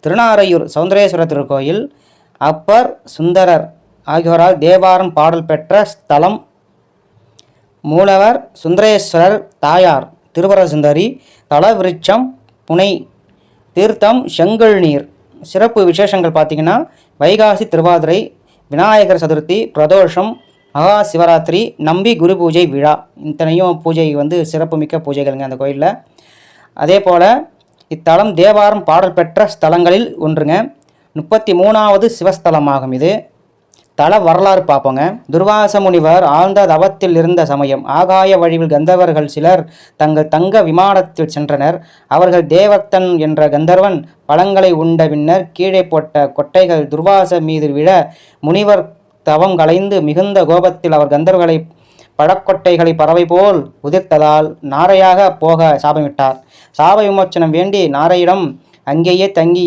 திருநாரையூர் சௌந்தரேஸ்வரர் திருக்கோயில் அப்பர் சுந்தரர் ஆகியோரால் தேவாரம் பாடல் பெற்ற ஸ்தலம். மூலவர் சுந்தரேஸ்வரர், தாயார் திருவரசுந்தரி, தலவிருட்சம் புனை, தீர்த்தம் செங்கல் நீர். சிறப்பு விசேஷங்கள் பார்த்திங்கன்னா வைகாசி திருவாதிரை, விநாயகர் சதுர்த்தி, பிரதோஷம், மகா சிவராத்திரி, நம்பி குரு பூஜை விழா. இத்தனையும் பூஜை சிறப்பு மிக்க பூஜைகள்ங்க அந்த கோயிலில். அதே போல் இத்தலம் தேவாரம் பாடல் பெற்ற ஸ்தலங்களில் ஒன்றுங்க. 33வது சிவஸ்தலமாகும் இது. தல வரலாறு பார்ப்போங்க. துர்வாச முனிவர் ஆழ்ந்த தவத்தில் இருந்த சமயம் ஆகாய வழிவில் கந்தர்வர்கள் சிலர் தங்கள் தங்க விமானத்தில் சென்றனர். அவர்கள் தேவத்தன் என்ற கந்தர்வன் பழங்களை உண்ட பின்னர் கீழே போட்ட கொட்டைகள் துர்வாச மீது விழ முனிவர் தவம் கலைந்து மிகுந்த கோபத்தில் அவர் கந்தர்வர்களை பழக்கொட்டைகளை பறவை போல் உதிர்த்ததால் நாரையாக போக சாபமிட்டார். சாப விமோச்சனம் வேண்டி நாரையிடம் அங்கேயே தங்கி